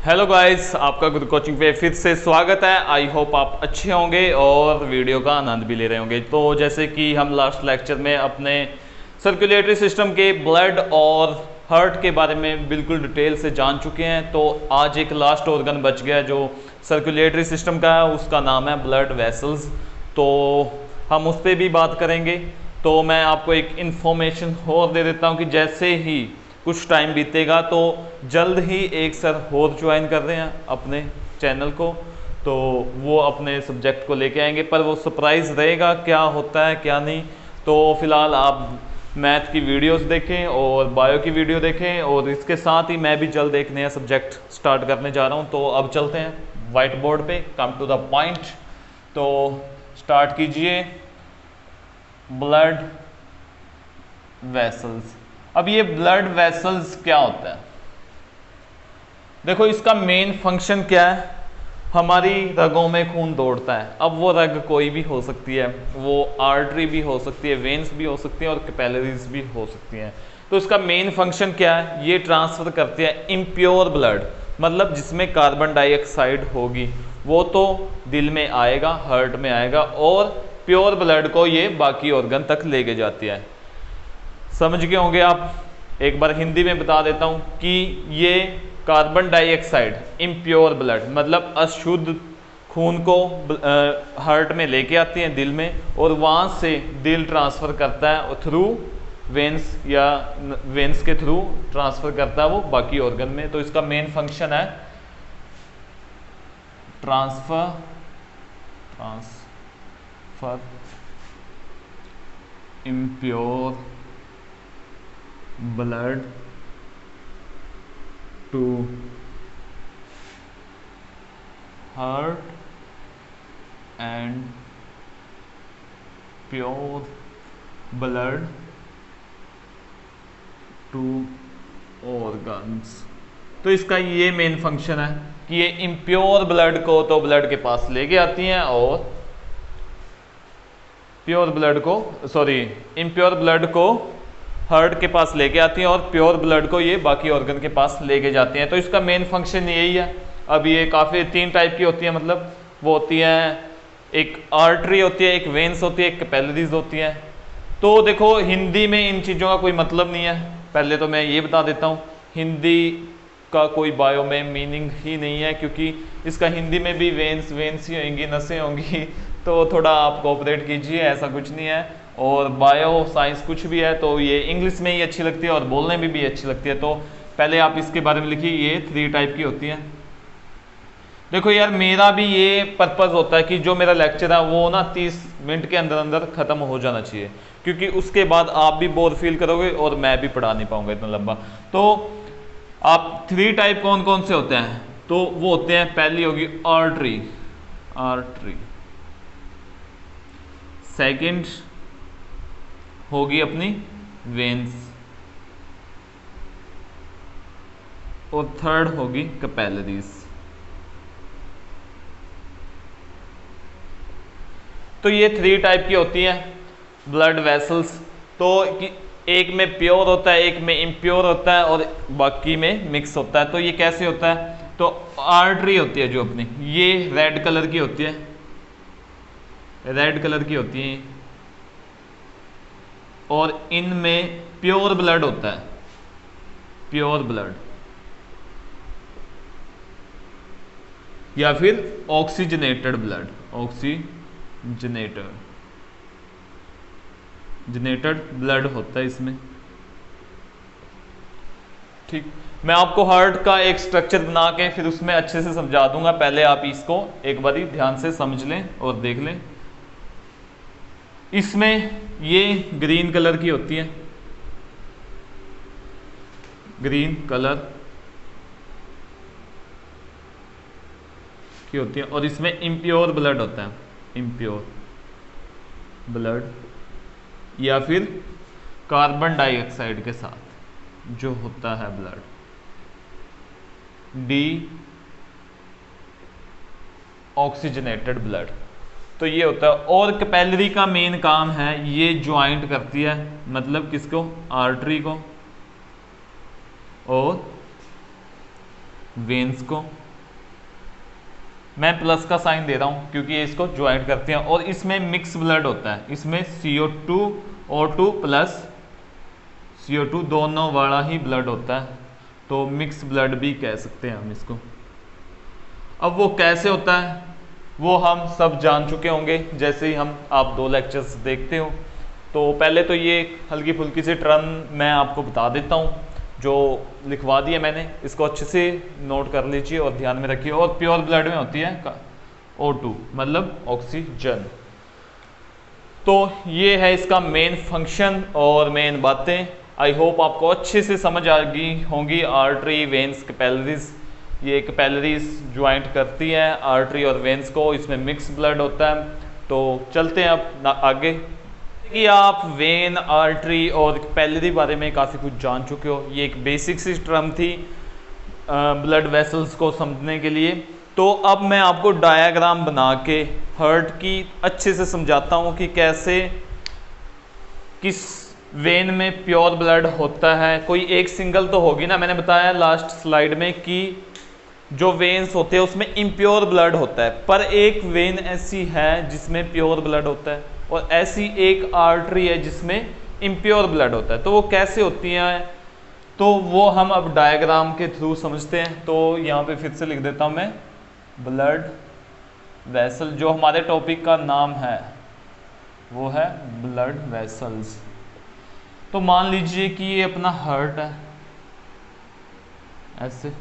Hello guys, आपका good coaching पे फिर से स्वागत है। आई होप आप अच्छे होंगे और वीडियो का आनंद भी ले रहे होंगे। तो जैसे कि हम लास्ट लेक्चर में अपने सर्कुलेटरी सिस्टम के ब्लड और हार्ट के बारे में बिल्कुल डिटेल से जान चुके हैं, तो आज एक लास्ट ऑर्गन बच गया जो सर्कुलेटरी सिस्टम का है, उसका नाम है ब्लड वेसल्स। तो हम उस पर भी बात करेंगे। तो मैं आपको एक इन्फॉर्मेशन और दे देता हूँ कि जैसे ही कुछ टाइम बीतेगा तो जल्द ही एक सर और ज्वाइन कर रहे हैं अपने चैनल को, तो वो अपने सब्जेक्ट को लेके आएंगे, पर वो सरप्राइज़ रहेगा क्या होता है क्या नहीं। तो फिलहाल आप मैथ की वीडियोस देखें और बायो की वीडियो देखें, और इसके साथ ही मैं भी जल्द एक नया सब्जेक्ट स्टार्ट करने जा रहा हूँ। तो अब चलते हैं वाइट बोर्ड पे, कम टू द पॉइंट। तो स्टार्ट कीजिए ब्लड वेसल्स। अब ये ब्लड वेसल्स क्या होता है, देखो इसका मेन फंक्शन क्या है। हमारी रगों में खून दौड़ता है। अब वो रग कोई भी हो सकती है, वो आर्टरी भी हो सकती है, वेन्स भी हो सकती है और कैपिलरीज भी हो सकती हैं। तो इसका मेन फंक्शन क्या है, ये ट्रांसफर करती है इम्प्योर ब्लड, मतलब जिसमें कार्बन डाइऑक्साइड होगी वो तो दिल में आएगा, हार्ट में आएगा, और प्योर ब्लड को ये बाकी ऑर्गन तक लेके जाती है। समझ गए होंगे आप। एक बार हिंदी में बता देता हूं कि ये कार्बन डाइऑक्साइड इम्प्योर ब्लड मतलब अशुद्ध खून को हार्ट में लेके आती है, दिल में, और वहां से दिल ट्रांसफर करता है थ्रू वेन्स, या वेन्स के थ्रू ट्रांसफर करता है वो बाकी ऑर्गन में। तो इसका मेन फंक्शन है transfer impure blood to heart and pure blood to organs. तो इसका ये मेन फंक्शन है कि ये इम्प्योर ब्लड को तो ब्लड के पास लेके आती हैं, और प्योर ब्लड को इम्प्योर ब्लड को हार्ट के पास लेके आती हैं, और प्योर ब्लड को ये बाकी ऑर्गन के पास लेके जाती हैं। तो इसका मेन फंक्शन यही है। अब ये काफ़ी 3 टाइप की होती है, मतलब वो होती है, एक आर्टरी होती है, एक वेन्स होती है, एक कैपिलरीज होती है। तो देखो हिंदी में इन चीज़ों का कोई मतलब नहीं है। पहले तो मैं ये बता देता हूँ, हिंदी का कोई बायो में मीनिंग ही नहीं है, क्योंकि इसका हिंदी में भी वेन्स ही होंगी, नसें होंगी। तो थोड़ा आप कोऑपरेट कीजिए, ऐसा कुछ नहीं है। और बायो साइंस कुछ भी है तो ये इंग्लिश में ही अच्छी लगती है और बोलने में भी अच्छी लगती है। तो पहले आप इसके बारे में लिखिए, ये 3 टाइप की होती हैं। देखो यार, मेरा भी ये पर्पज़ होता है कि जो मेरा लेक्चर है वो ना 30 मिनट के अंदर अंदर ख़त्म हो जाना चाहिए, क्योंकि उसके बाद आप भी बोर फील करोगे और मैं भी पढ़ा नहीं पाऊंगा इतना लंबा। तो आप 3 टाइप कौन कौन से होते हैं, तो वो होते हैं, पहली होगी आर्टरी, सेकंड होगी अपनी वेन्स, और थर्ड होगी कैपिलरीज। तो ये 3 टाइप की होती हैं ब्लड वेसल्स। तो एक में प्योर होता है, एक में इम्प्योर होता है, और बाकी में मिक्स होता है। तो ये कैसे होता है, तो आर्टरी होती है जो अपनी, ये रेड कलर की होती है, रेड कलर की होती है, और इनमें प्योर ब्लड होता है, प्योर ब्लड, या फिर ऑक्सीजनेटेड ब्लड, ऑक्सीजनेटेड ब्लड होता है इसमें। ठीक, मैं आपको हार्ट का एक स्ट्रक्चर बना के फिर उसमें अच्छे से समझा दूंगा, पहले आप इसको एक बारी ध्यान से समझ लें और देख लें। इसमें ये ग्रीन कलर की होती है, ग्रीन कलर की होती है, और इसमें इम्प्योर ब्लड होता है, इम्प्योर ब्लड, या फिर कार्बन डाइऑक्साइड के साथ जो होता है ब्लड, डी ऑक्सीजनेटेड ब्लड। तो ये होता है। और कैपिलरी का मेन काम है, ये ज्वाइंट करती है, मतलब किसको, आर्टरी को और वेन्स को, मैं प्लस का साइन दे रहा हूं क्योंकि ये इसको ज्वाइंट करते हैं, और इसमें मिक्स ब्लड होता है, इसमें CO2 O2 प्लस CO2 दोनों वाला ही ब्लड होता है, तो मिक्स ब्लड भी कह सकते हैं हम इसको। अब वो कैसे होता है वो हम सब जान चुके होंगे जैसे ही हम आप 2 लेक्चर्स देखते हो। तो पहले तो ये हल्की फुल्की सी टर्म मैं आपको बता देता हूँ, जो लिखवा दिया मैंने, इसको अच्छे से नोट कर लीजिए और ध्यान में रखिए। और प्योर ब्लड में होती है O2 मतलब ऑक्सीजन। तो ये है इसका मेन फंक्शन और मेन बातें। आई होप आपको अच्छे से समझ आ गई होंगी। आर्टरी, वेन्स, कैपिलरीज, ये कैपिलरीज ज्वाइंट करती हैं आर्टरी और वेन्स को, इसमें मिक्स ब्लड होता है। तो चलते हैं अब आगे कि आप वेन, आर्टरी और कैपिलरी बारे में काफ़ी कुछ जान चुके हो। ये एक बेसिक सी टर्म थी ब्लड वेसल्स को समझने के लिए। तो अब मैं आपको डायग्राम बना के हार्ट की अच्छे से समझाता हूँ कि कैसे किस वेन में प्योर ब्लड होता है। कोई एक सिंगल तो होगी ना, मैंने बताया लास्ट स्लाइड में कि जो वेन्स होते हैं उसमें इम्प्योर ब्लड होता है, पर एक वेन ऐसी है जिसमें प्योर ब्लड होता है और ऐसी एक आर्टरी है जिसमें इम्प्योर ब्लड होता है। तो वो कैसे होती हैं तो वो हम अब डायग्राम के थ्रू समझते हैं। तो यहाँ पे फिर से लिख देता हूँ मैं, ब्लड वेसल, जो हमारे टॉपिक का नाम है वो है ब्लड वेसल्स। तो मान लीजिए कि ये अपना हार्ट है, ऐसे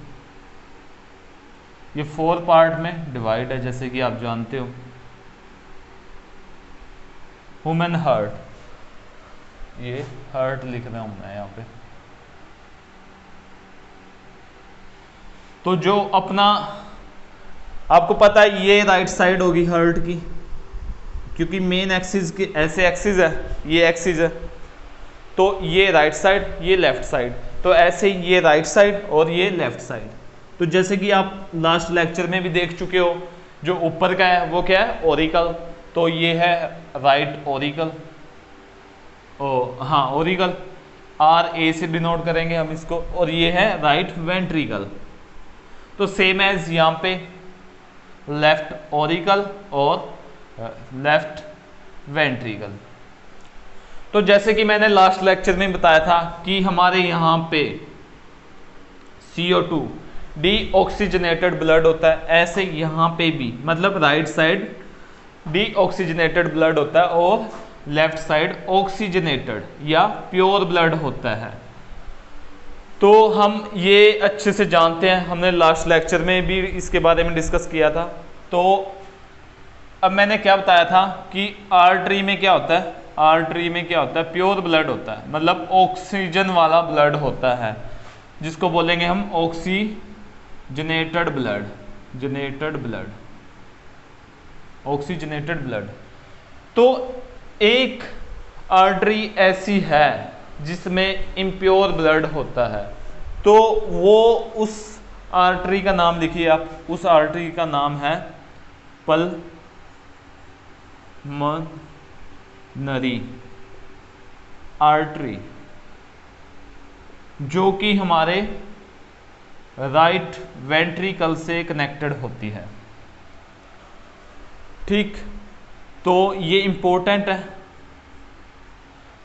ये 4 पार्ट में डिवाइड है जैसे कि आप जानते हो। ह्यूमन हार्ट, ये हार्ट लिख रहा हूं मैं यहाँ पे। तो जो अपना आपको पता है ये राइट साइड होगी हार्ट की, क्योंकि मेन एक्सिस के ऐसे एक्सिस है, ये एक्सिस है, तो ये राइट साइड, ये लेफ्ट साइड, तो ऐसे ही ये राइट साइड और ये लेफ्ट साइड। तो जैसे कि आप लास्ट लेक्चर में भी देख चुके हो, जो ऊपर का है वो क्या है, ओरिकल, तो ये है राइट ओरिकल, हाँ ओरिकल, RA से डिनोट करेंगे हम इसको, और ये है राइट वेंट्रिकल। तो सेम एज यहाँ पे लेफ्ट ओरिकल और लेफ्ट वेंट्रिकल। तो जैसे कि मैंने लास्ट लेक्चर में बताया था कि हमारे यहाँ पे CO2 डीऑक्सीजनेटेड ब्लड होता है, ऐसे यहाँ पे भी, मतलब राइट साइड डीऑक्सीजनेटेड ब्लड होता है और लेफ्ट साइड ऑक्सीजनेटेड या प्योर ब्लड होता है। तो हम ये अच्छे से जानते हैं, हमने लास्ट लेक्चर में भी इसके बारे में डिस्कस किया था। तो अब मैंने क्या बताया था कि आर्टरी में क्या होता है, आर्टरी में क्या होता है, प्योर ब्लड होता है, मतलब ऑक्सीजन वाला ब्लड होता है, जिसको बोलेंगे हम oxygenated blood, जेनेटेड blood, oxygenated blood. तो एक आर्टरी ऐसी है जिसमें इम्प्योर ब्लड होता है, तो वो उस आर्टरी का नाम लिखिए आप, उस आर्टरी का नाम है पल्मनरी आर्टरी, जो कि हमारे राइट वेंट्रिकल से कनेक्टेड होती है। ठीक, तो ये इंपॉर्टेंट है।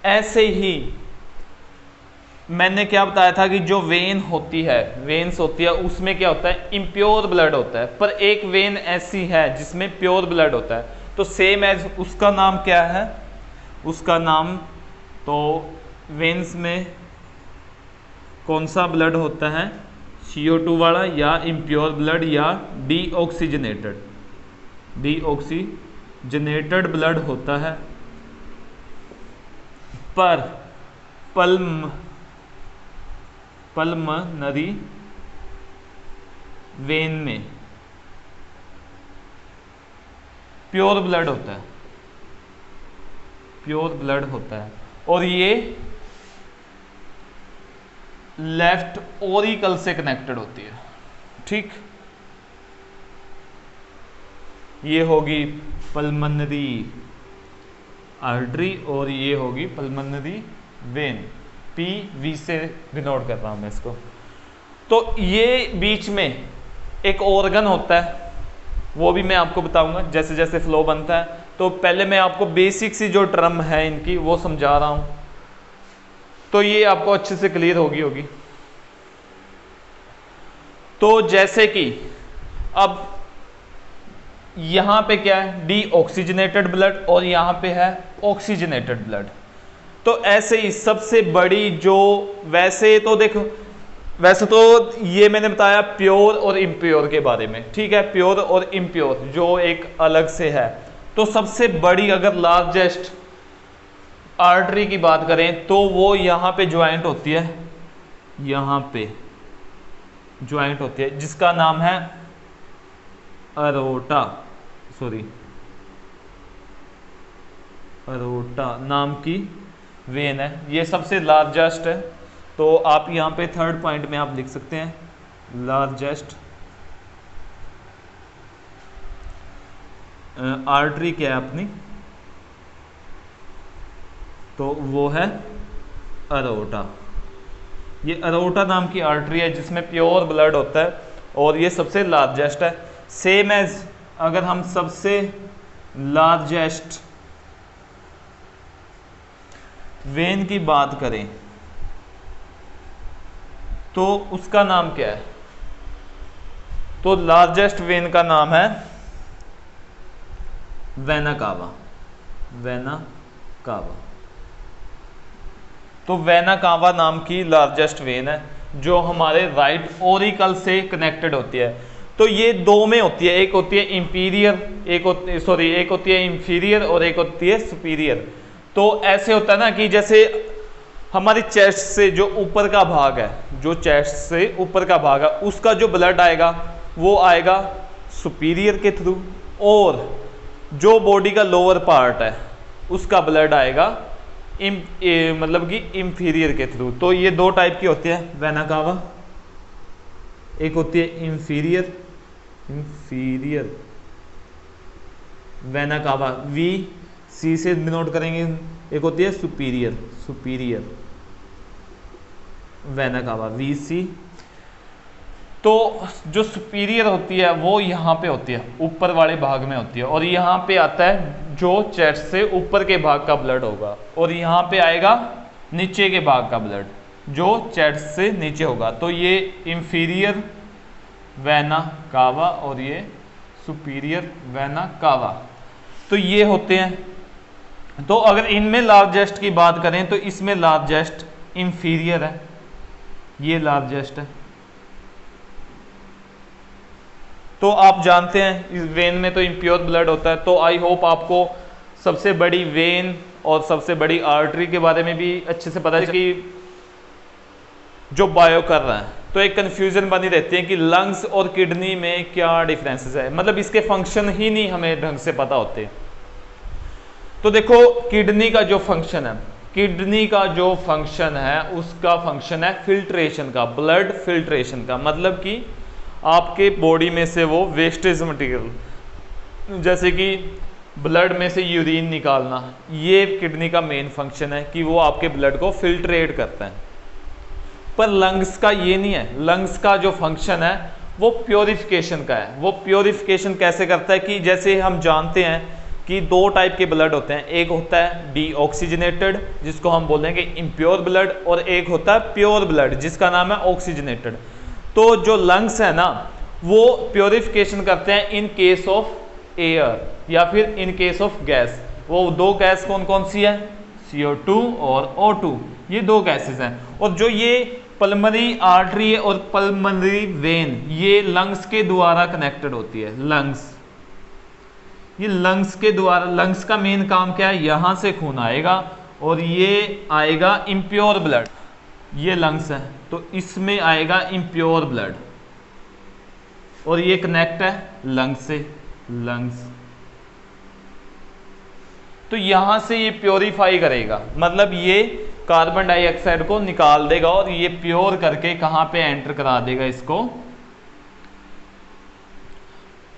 ऐसे ही मैंने क्या बताया था कि जो वेन होती है, वेन्स होती है, उसमें क्या होता है, इम्प्योर ब्लड होता है, पर एक वेन ऐसी है जिसमें प्योर ब्लड होता है। तो सेम एज उसका नाम क्या है, उसका नाम, तो वेन्स में कौन सा ब्लड होता है, CO2 वाला या इम्प्योर ब्लड या डीऑक्सीजनेटेड, डीऑक्सीजनेटेड ब्लड होता है। पर पल्मनरी वेन में प्योर ब्लड होता है, प्योर ब्लड होता है, और ये लेफ्ट ओरिकल से कनेक्टेड होती है। ठीक, ये होगी पल्मनरी आर्टरी और ये होगी पल्मनरी वेन, PV से डिनोट कर रहा हूं मैं इसको। तो ये बीच में एक ऑर्गन होता है, वो भी मैं आपको बताऊंगा जैसे जैसे फ्लो बनता है। तो पहले मैं आपको बेसिक सी जो टर्म है इनकी वो समझा रहा हूं, तो ये आपको अच्छे से क्लियर होगी। तो जैसे कि अब यहां पे क्या है, डीऑक्सीजनेटेड ब्लड और यहां पे है ऑक्सीजनेटेड ब्लड। तो ऐसे ही सबसे बड़ी जो, वैसे तो देखो, वैसे तो ये मैंने बताया प्योर और इम्प्योर के बारे में, ठीक है, प्योर और इम्प्योर जो एक अलग से है। तो सबसे बड़ी अगर लार्जेस्ट आर्टरी की बात करें तो वो यहां पे ज्वाइंट होती है, यहां पे ज्वाइंट होती है, जिसका नाम है अरोटा, अरोटा नाम की वेन है, ये सबसे लार्जेस्ट है। तो आप यहाँ पे थर्ड पॉइंट में आप लिख सकते हैं लार्जेस्ट आर्टरी क्या है अपनी, तो वो है अरोटा। ये अरोटा नाम की आर्टरी है जिसमें प्योर ब्लड होता है और ये सबसे लार्जेस्ट है। सेम एज अगर हम सबसे लार्जेस्ट वेन की बात करें तो उसका नाम क्या है, तो लार्जेस्ट वेन का नाम है वेना कावा, वेना कावा। तो वेना कावा नाम की लार्जेस्ट वेन है जो हमारे राइट ओरिकल से कनेक्टेड होती है। तो ये दो में होती है, एक होती है इंपीरियर, एक होती है इंफीरियर और एक होती है सुपीरियर। तो ऐसे होता है ना कि जैसे हमारी चेस्ट से जो ऊपर का भाग है, जो चेस्ट से ऊपर का भाग है उसका जो ब्लड आएगा वो आएगा सुपीरियर के थ्रू, और जो बॉडी का लोअर पार्ट है उसका ब्लड आएगा मतलब कि इंफीरियर के थ्रू। तो ये दो टाइप की होती है वेना कावा, एक होती है इंफीरियर वेना कावा, वी सी से डिनोट करेंगे, एक होती है सुपीरियर वेना कावा, वी सी। तो जो सुपीरियर होती है वो यहाँ पे होती है, ऊपर वाले भाग में होती है, और यहाँ पे आता है जो चेस्ट से ऊपर के भाग का ब्लड होगा, और यहाँ पे आएगा नीचे के भाग का ब्लड जो चेस्ट से नीचे होगा। तो ये इंफीरियर वेना कावा और ये सुपीरियर वेना कावा, तो ये होते हैं। तो अगर इनमें लार्जेस्ट की बात करें तो इसमें लार्जेस्ट इंफीरियर है, ये लार्जेस्ट है। तो आप जानते हैं इस वेन में तो इम्प्योर ब्लड होता है। तो आई होप आपको सबसे बड़ी वेन और सबसे बड़ी आर्टरी के बारे में भी अच्छे से पता है कि जो बायो कर रहा है। तो एक कन्फ्यूजन बनी रहती है कि लंग्स और किडनी में क्या डिफरेंसेस है, मतलब इसके फंक्शन ही नहीं हमें ढंग से पता होते। तो देखो किडनी का जो फंक्शन है, किडनी का जो फंक्शन है उसका फंक्शन है फिल्ट्रेशन का, ब्लड फिल्ट्रेशन का, मतलब कि आपके बॉडी में से वो वेस्टेज मटेरियल जैसे कि ब्लड में से यूरिन निकालना, ये किडनी का मेन फंक्शन है कि वो आपके ब्लड को फिल्ट्रेट करता है। पर लंग्स का ये नहीं है, लंग्स का जो फंक्शन है वो प्योरिफिकेशन का है। वो प्योरिफिकेशन कैसे करता है कि जैसे हम जानते हैं कि दो टाइप के ब्लड होते हैं, एक होता है डीऑक्सीजनेटेड जिसको हम बोलेंगे इम्प्योर ब्लड, और एक होता है प्योर ब्लड जिसका नाम है ऑक्सीजनेटेड। तो जो लंग्स है ना वो प्योरिफिकेशन करते हैं इन केस ऑफ एयर या फिर इन केस ऑफ गैस। वो दो गैस कौन कौन सी है, CO2 और O2, ये दो गैसेस हैं। और जो ये पल्मोनरी आर्टरी और पल्मोनरी वेन ये लंग्स के द्वारा कनेक्टेड होती है। लंग्स, ये लंग्स के द्वारा, लंग्स का मेन काम क्या है, यहां से खून आएगा और ये आएगा इम्प्योर ब्लड, ये लंग्स है तो इसमें आएगा इम्प्योर ब्लड, और ये कनेक्ट है लंग्स से, लंग्स। तो यहां से ये प्योरीफाई करेगा, मतलब ये कार्बन डाइऑक्साइड को निकाल देगा और ये प्योर करके कहां पे एंटर करा देगा इसको,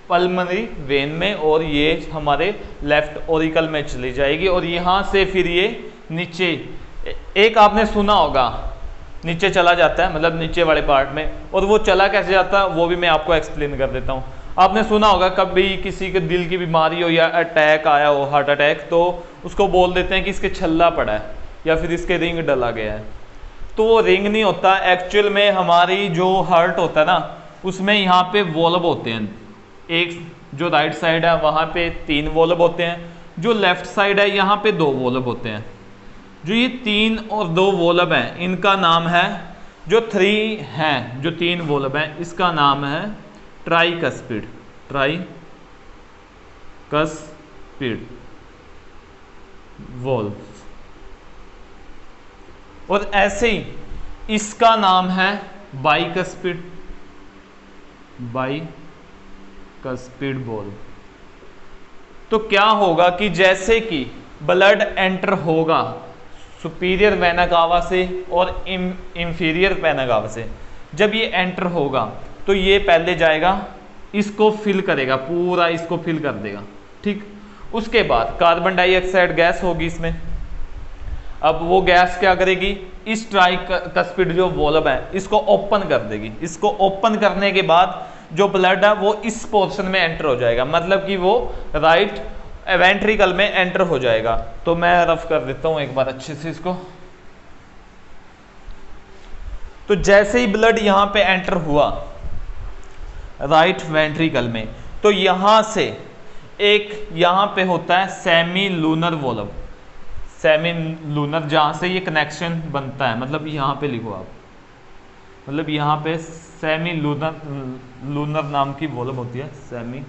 पल्मोनरी वेन में, और ये हमारे लेफ्ट ओरिकल में चली जाएगी। और यहां से फिर ये नीचे, एक आपने सुना होगा नीचे चला जाता है, मतलब नीचे वाले पार्ट में। और वो चला कैसे जाता है वो भी मैं आपको एक्सप्लेन कर देता हूँ। आपने सुना होगा कभी किसी के दिल की बीमारी हो या अटैक आया हो, हार्ट अटैक, तो उसको बोल देते हैं कि इसके छल्ला पड़ा है या फिर इसके रिंग डला गया है। तो वो रिंग नहीं होता, एक्चुअल में हमारी जो हार्ट होता है ना उसमें यहाँ पे वॉल्व होते हैं। एक जो राइट साइड है वहाँ पे 3 वॉल्व होते हैं, जो लेफ्ट साइड है यहाँ पे 2 वॉल्व होते हैं। जो ये 3 और 2 वॉल्व हैं इनका नाम है, जो 3 हैं, जो 3 वॉल्व हैं इसका नाम है ट्राइकस्पिड, ट्राइकस्पिड वॉल्व। और ऐसे ही इसका नाम है बाइकस्पिड, बाइकस्पिड वॉल्व। तो क्या होगा कि जैसे कि ब्लड एंटर होगा सुपीरियर वेना कावा से और इंफीरियर वेना कावा से, जब ये एंटर होगा तो ये पहले जाएगा, इसको फिल करेगा, पूरा इसको फिल कर देगा, ठीक। उसके बाद कार्बन डाइऑक्साइड गैस होगी इसमें। अब वो गैस क्या करेगी, इस ट्राइकस्पिड जो वॉल्व है इसको ओपन कर देगी। इसको ओपन करने के बाद जो ब्लड है वो इस पोर्शन में एंटर हो जाएगा, मतलब कि वो राइट वेंट्रिकल में एंटर हो जाएगा। तो मैं रफ कर देता हूं एक बार अच्छे से इसको। तो जैसे ही ब्लड यहां पे एंटर हुआ राइट वेंट्रिकल में, तो यहां से एक यहां पे होता है semi lunar valve, semi lunar, जहां से ये कनेक्शन बनता है, मतलब यहां पे लिखो आप, मतलब यहां पे सेमी लूनर नाम की वॉल्व होती है, सेमी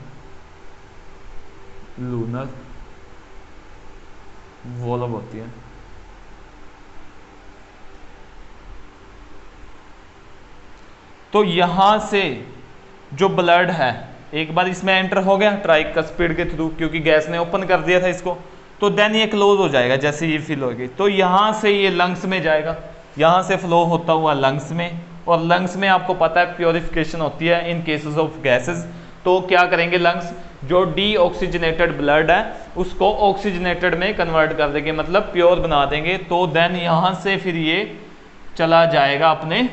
लूनर वॉल्व होती है। तो यहां से जो ब्लड है एक बार इसमें एंटर हो गया ट्राइकस्पिड के थ्रू, क्योंकि गैस ने ओपन कर दिया था इसको, तो देन ये क्लोज हो जाएगा जैसे ये फिल होगी। तो यहां से ये लंग्स में जाएगा, यहां से फ्लो होता हुआ लंग्स में, और लंग्स में आपको पता है प्योरिफिकेशन होती है इन केसेस ऑफ गैसेस। तो क्या करेंगे लंग्स, जो डीऑक्सीजनेटेड ब्लड है उसको ऑक्सीजनेटेड में कन्वर्ट कर देंगे, मतलब प्योर बना देंगे। तो देन यहां से फिर ये चला जाएगा अपने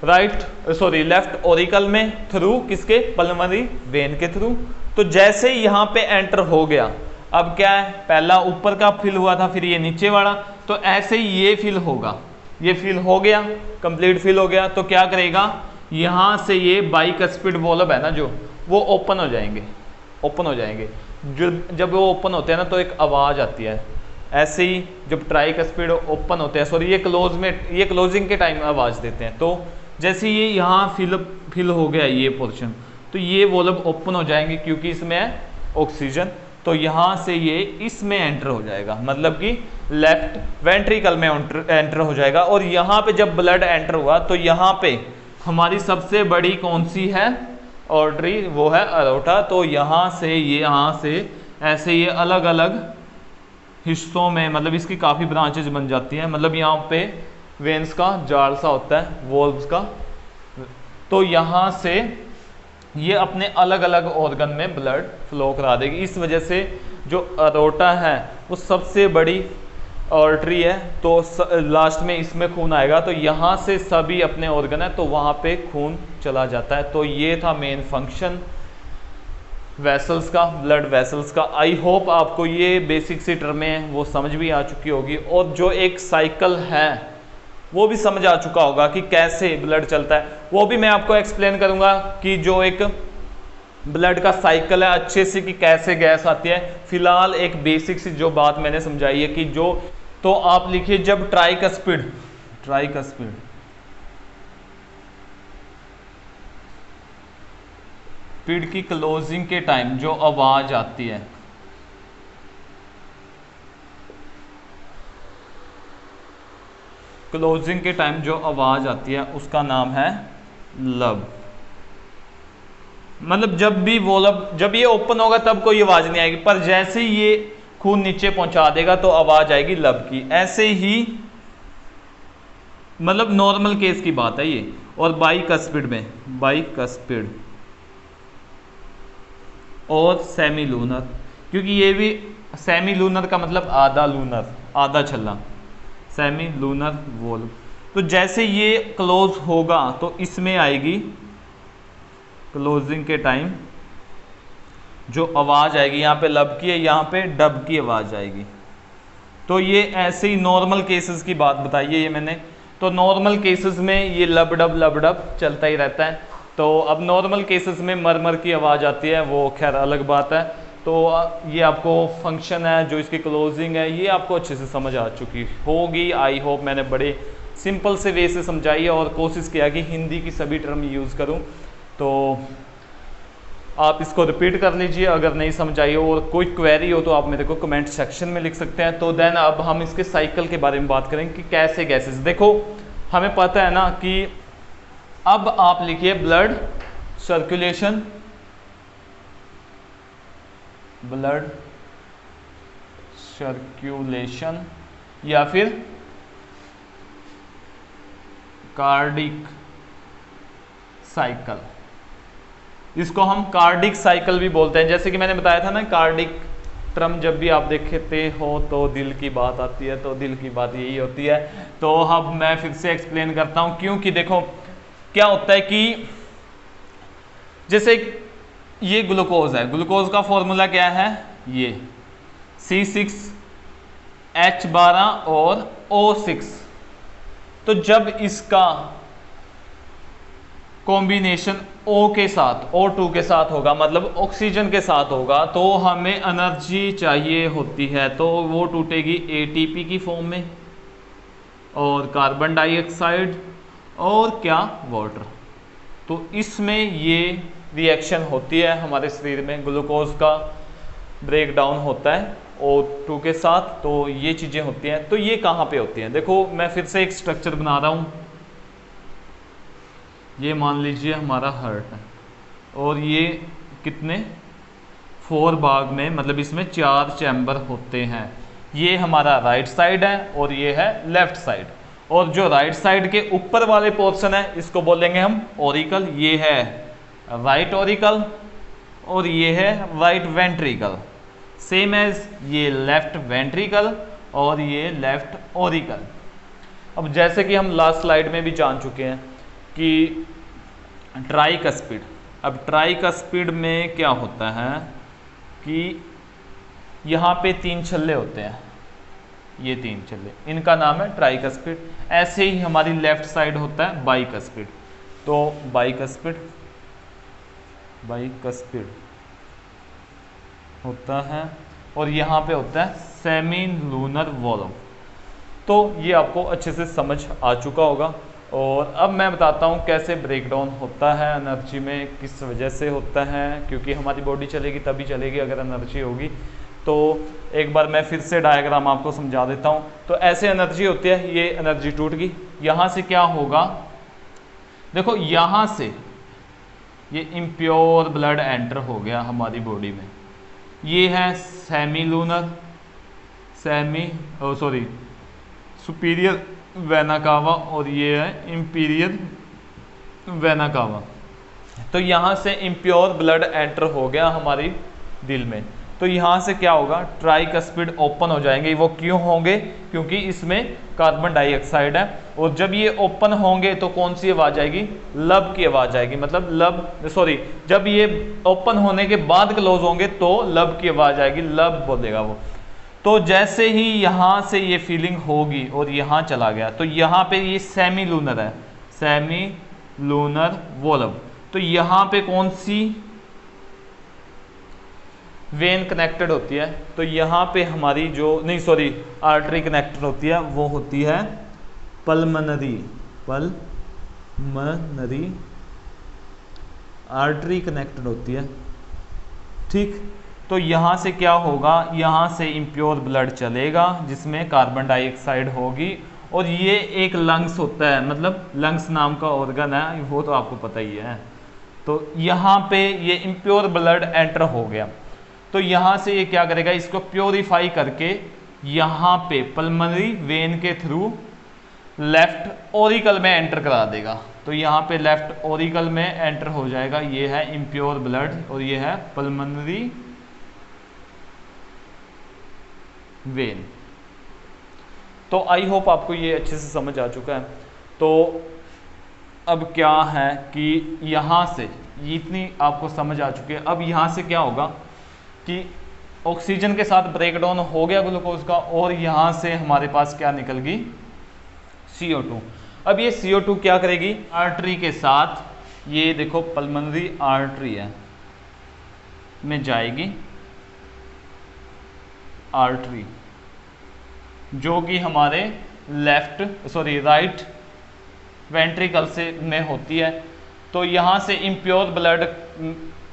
लेफ्ट ओरिकल में, थ्रू किसके, पल्मोनरी वेन के थ्रू। तो जैसे ही यहां पे एंटर हो गया, अब क्या है, पहला ऊपर का फिल हुआ था, फिर ये नीचे वाला, तो ऐसे ही ये फिल होगा, ये फिल हो गया, कंप्लीट फिल हो गया। तो क्या करेगा, यहां से ये बाइकस्पिड वॉल्व है ना जो, वो ओपन हो जाएंगे, ओपन हो जाएंगे। जो जब वो ओपन होते हैं ना तो एक आवाज आती है, ऐसे ही जब ट्राइकस्पिड ओपन होते हैं, सॉरी ये क्लोज में, ये क्लोजिंग के टाइम आवाज देते हैं। तो जैसे ये यहाँ फिल हो गया ये पोर्शन, तो ये वॉल्व ओपन हो जाएंगे क्योंकि इसमें है ऑक्सीजन। तो यहाँ से ये इसमें एंटर हो जाएगा, मतलब कि लेफ्ट वेंट्रिकल में एंटर हो जाएगा। और यहाँ पे जब ब्लड एंटर हुआ तो यहाँ पे हमारी सबसे बड़ी कौन सी है आर्टरी, वो है अरोटा। तो यहाँ से ऐसे ये अलग अलग हिस्सों में, मतलब इसकी काफ़ी ब्रांचेज बन जाती हैं, मतलब यहाँ पे वेन्स का जाल सा होता है, वॉल्व्स का। तो यहाँ से ये अपने अलग अलग ऑर्गन में ब्लड फ्लो करा देगी। इस वजह से जो अरोटा है वो सबसे बड़ी आर्टरी है, तो लास्ट में इसमें खून आएगा, तो यहाँ से सभी अपने ऑर्गन है तो वहाँ पे खून चला जाता है। तो ये था मेन फंक्शन वेसल्स का, ब्लड वेसल्स का। आई होप आपको ये बेसिक सी टर्में वो समझ भी आ चुकी होगी, और जो एक साइकिल है वो भी समझ आ चुका होगा कि कैसे ब्लड चलता है। वो भी मैं आपको एक्सप्लेन करूंगा कि जो एक ब्लड का साइकिल है अच्छे से, कि कैसे गैस आती है। फिलहाल एक बेसिक सी जो बात मैंने समझाई है कि जो, तो आप लिखिए जब ट्राइकस्पिड स्पीड की क्लोजिंग के टाइम जो आवाज आती है, क्लोजिंग के टाइम जो आवाज आती है उसका नाम है लब। मतलब जब ये ओपन होगा तब कोई आवाज नहीं आएगी, पर जैसे ही ये खून नीचे पहुंचा देगा तो आवाज आएगी लब की। ऐसे ही मतलब नॉर्मल केस की बात है ये। और बाइकस्पिड में, बाइकस्पिड और सेमी लूनर, क्योंकि ये भी सेमी लूनर का मतलब आधा लूनर, आधा छल्ला, सेमी लूनर वॉल्व। तो जैसे ये क्लोज होगा तो इसमें आएगी क्लोजिंग के टाइम जो आवाज़ आएगी, यहाँ पे लब की है, यहाँ पे डब की आवाज़ आएगी। तो ये ऐसे ही नॉर्मल केसेस की बात बताई है ये मैंने। तो नॉर्मल केसेस में ये लब डब चलता ही रहता है। तो अब नॉर्मल केसेस में मरमर की आवाज़ आती है, वो खैर अलग बात है। तो ये आपको फंक्शन है जो इसकी क्लोजिंग है, ये आपको अच्छे से समझ आ चुकी होगी। आई होप मैंने बड़े सिंपल से वे से समझाई है और कोशिश किया कि हिंदी की सभी टर्म यूज़ करूं। तो आप इसको रिपीट कर लीजिए अगर नहीं समझ आई हो, और कोई क्वेरी हो तो आप मेरे को कमेंट सेक्शन में लिख सकते हैं। तो देन अब हम इसके साइकिल के बारे में बात करेंगे कि कैसे गैसेस। देखो हमें पता है ना कि अब आप लिखिए ब्लड सर्कुलेशन, ब्लड सर्कुलेशन या फिर कार्डिक साइकिल, इसको हम कार्डिक साइकिल भी बोलते हैं। जैसे कि मैंने बताया था ना, कार्डिक टर्म जब भी आप देखते हो तो दिल की बात आती है, तो दिल की बात यही होती है। तो अब मैं फिर से एक्सप्लेन करता हूं, क्योंकि देखो क्या होता है कि जैसे ये ग्लूकोज है, ग्लूकोज का फॉर्मूला क्या है, ये C6H12 और O6। तो जब इसका कॉम्बिनेशन O के साथ, O2 के साथ होगा, मतलब ऑक्सीजन के साथ होगा, तो हमें एनर्जी चाहिए होती है। तो वो टूटेगी ATP की फॉर्म में, और कार्बन डाइऑक्साइड और क्या, वाटर। तो इसमें ये रिएक्शन होती है हमारे शरीर में, ग्लूकोज का ब्रेक डाउन होता है O2 के साथ। तो ये चीज़ें होती हैं। तो ये कहाँ पे होती हैं, देखो मैं फिर से एक स्ट्रक्चर बना रहा हूँ। ये मान लीजिए हमारा हार्ट है, और ये कितने 4 भाग में, मतलब इसमें 4 चैम्बर होते हैं। ये हमारा राइट साइड है और ये है लेफ्ट साइड। और जो राइट साइड के ऊपर वाले पोर्शन है इसको बोलेंगे हम ऑरिकल। ये है राइट ऑरिकल और ये है राइट वेंट्रिकल, सेम एज ये लेफ्ट वेंट्रिकल और ये लेफ्ट ऑरिकल। अब जैसे कि हम लास्ट स्लाइड में भी जान चुके हैं कि ट्राइकस्पिड, अब ट्राइकस्पिड में क्या होता है कि यहाँ पे 3 छल्ले होते हैं, ये 3 छल्ले, इनका नाम है ट्राइकस्पिड। ऐसे ही हमारी लेफ्ट साइड होता है बाइकस्पिड। तो बाइकस्पिड होता है, और यहाँ पे होता है सेमी लूनर वॉल्व। तो ये आपको अच्छे से समझ आ चुका होगा। और अब मैं बताता हूँ कैसे ब्रेकडाउन होता है एनर्जी में, किस वजह से होता है, क्योंकि हमारी बॉडी चलेगी तभी चलेगी अगर एनर्जी होगी। तो एक बार मैं फिर से डायग्राम आपको समझा देता हूँ। तो ऐसे एनर्जी होती है, ये एनर्जी टूट गई, यहाँ से क्या होगा, देखो यहाँ से ये इम्प्योर ब्लड एंटर हो गया हमारी बॉडी में। ये है semi lunar, superior vena cava, और ये है इंपीरियर वेना कावा। तो यहाँ से इम्प्योर ब्लड एंटर हो गया हमारी दिल में। तो यहाँ से क्या होगा, ट्राइकस्पिड ओपन हो जाएंगे। वो क्यों होंगे, क्योंकि इसमें कार्बन डाइऑक्साइड है, और जब ये ओपन होंगे तो कौन सी आवाज आएगी, लब की आवाज आएगी। मतलब जब ये ओपन होने के बाद क्लोज होंगे तो लब की आवाज आएगी, लब बोलेगा वो। तो जैसे ही यहाँ से ये फीलिंग होगी और यहाँ चला गया, तो यहाँ पे ये सेमी लूनर है, सेमी लूनर वॉल्व। तो यहाँ पे कौन सी वेन कनेक्टेड होती है, तो यहाँ पे हमारी आर्टरी कनेक्टेड होती है, वो होती है पल्मनरी आर्टरी कनेक्टेड होती है, ठीक। तो यहाँ से क्या होगा, यहाँ से इम्प्योर ब्लड चलेगा जिसमें कार्बन डाइऑक्साइड होगी, और ये एक लंग्स होता है, मतलब लंग्स नाम का ऑर्गन है, वो तो आपको पता ही है। तो यहाँ पे ये इम्प्योर ब्लड एंटर हो गया, तो यहाँ से ये क्या करेगा, इसको प्योरीफाई करके यहाँ पे पल्मनरी वेन के थ्रू लेफ्ट ओरिकल में एंटर करा देगा। तो यहाँ पे लेफ्ट ओरिकल में एंटर हो जाएगा, ये है इम्प्योर ब्लड और ये है पल्मनरी वेन। तो आई होप आपको ये अच्छे से समझ आ चुका है। तो अब क्या है कि यहाँ से इतनी आपको समझ आ चुकी है। अब यहाँ से क्या होगा कि ऑक्सीजन के साथ ब्रेकडाउन हो गया ग्लूकोज का, और यहाँ से हमारे पास क्या निकल गई, CO2। अब ये CO2 क्या करेगी, आर्टरी के साथ, ये देखो पल्मोनरी आर्टरी है में जाएगी, आर्टरी जो कि हमारे राइट वेंट्रिकल से में होती है। तो यहाँ से इम्प्योर ब्लड,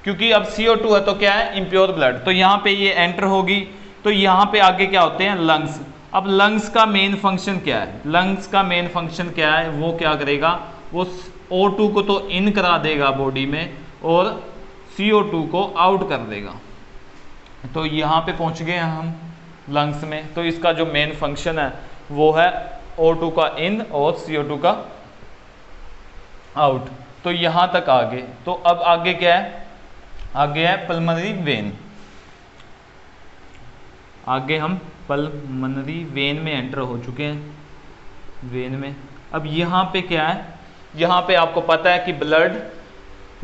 क्योंकि अब CO2 है तो क्या है, इम्प्योर ब्लड, तो यहाँ पे ये एंटर होगी। तो यहाँ पे आगे क्या होते हैं, लंग्स। अब लंग्स का मेन फंक्शन क्या है, लंग्स का मेन फंक्शन क्या है, वो क्या करेगा, वो O2 को तो इन करा देगा बॉडी में और CO2 को आउट कर देगा। तो यहाँ पे पहुँच गए हम लंग्स में। तो इसका जो मेन फंक्शन है वो है O2 का इन और CO2 का आउट। तो यहाँ तक आगे। तो अब आगे क्या है, आगे है पल्मोनरी वेन। आगे हम पल्मोनरी वेन में एंटर हो चुके हैं, वेन में। अब यहाँ पे क्या है, यहाँ पे आपको पता है कि ब्लड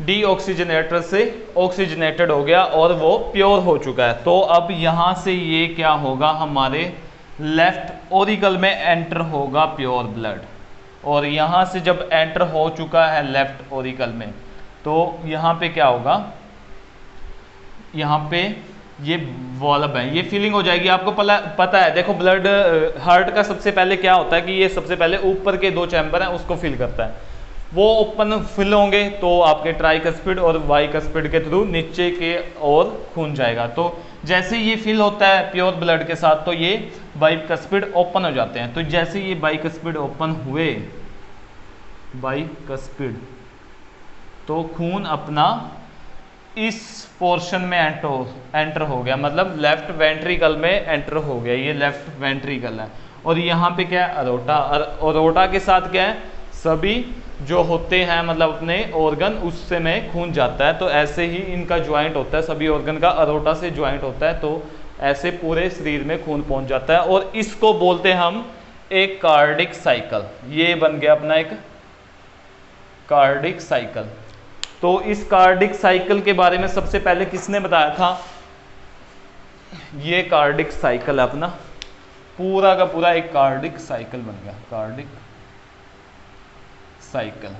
डीऑक्सीजनेटर से ऑक्सीजनेटेड हो गया और वो प्योर हो चुका है। तो अब यहाँ से ये क्या होगा, हमारे लेफ्ट ओरिकल में एंटर होगा प्योर ब्लड, और यहाँ से जब एंटर हो चुका है लेफ्ट ओरिकल में, तो यहाँ पे क्या होगा, यहाँ पे ये वॉल्व है, ये फीलिंग हो जाएगी। आपको पता है, देखो ब्लड हार्ट का सबसे पहले क्या होता है कि ये सबसे पहले ऊपर के 2 चैम्बर हैं उसको फिल करता है। वो ओपन फिल होंगे तो आपके ट्राइकस्पिड और बाइकस्पिड के थ्रू नीचे के और खून जाएगा। तो जैसे ये फिल होता है प्योर ब्लड के साथ, तो ये बाइकस्पिड ओपन हो जाते हैं। तो जैसे ये बाइकस्पिड ओपन हुए, बाइकस्पिड, तो खून अपना इस पोर्शन में एंटर हो गया, मतलब लेफ्ट वेंट्रिकल में एंटर हो गया। ये लेफ्ट वेंट्रिकल है, और यहाँ पे क्या है, अरोटा। अरोटा के साथ क्या है, सभी जो होते हैं मतलब अपने ऑर्गन, उससे में खून जाता है। तो ऐसे ही इनका ज्वाइंट होता है, सभी ऑर्गन का अरोटा से ज्वाइंट होता है। तो ऐसे पूरे शरीर में खून पहुंच जाता है, और इसको बोलते हैं हम एक कार्डिक साइकिल। ये बन गया अपना एक कार्डिक साइकिल। तो इस कार्डिक साइकिल के बारे में सबसे पहले किसने बताया था, ये कार्डिक साइकिल अपना पूरा का पूरा एक कार्डिक साइकिल बन गया, कार्डिक साइकिल।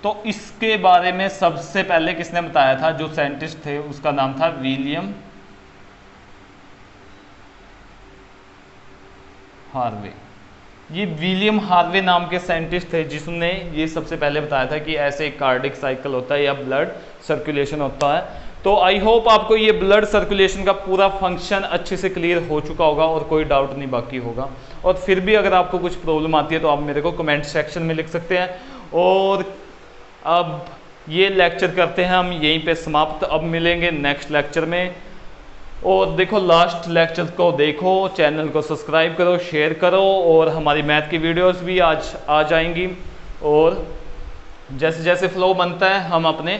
तो इसके बारे में सबसे पहले किसने बताया था, जो साइंटिस्ट थे उसका नाम था विलियम हार्वे। ये विलियम हार्वे नाम के साइंटिस्ट थे जिसने ये सबसे पहले बताया था कि ऐसे एक कार्डिक साइकिल होता है या ब्लड सर्कुलेशन होता है। तो आई होप आपको ये ब्लड सर्कुलेशन का पूरा फंक्शन अच्छे से क्लियर हो चुका होगा और कोई डाउट नहीं बाकी होगा। और फिर भी अगर आपको कुछ प्रॉब्लम आती है तो आप मेरे को कमेंट सेक्शन में लिख सकते हैं। और अब ये लेक्चर करते हैं हम यहीं पे समाप्त। अब मिलेंगे नेक्स्ट लेक्चर में। और देखो लास्ट लेक्चर को देखो, चैनल को सब्सक्राइब करो, शेयर करो, और हमारी मैथ की वीडियोस भी आज आ जाएंगी। और जैसे जैसे फ्लो बनता है हम अपने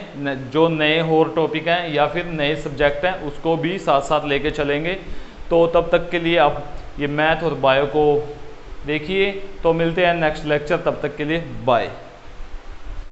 जो नए और टॉपिक हैं या फिर नए सब्जेक्ट हैं उसको भी साथ साथ लेके चलेंगे। तो तब तक के लिए आप ये मैथ और बायो को देखिए। तो मिलते हैं नेक्स्ट लेक्चर, तब तक के लिए बाय।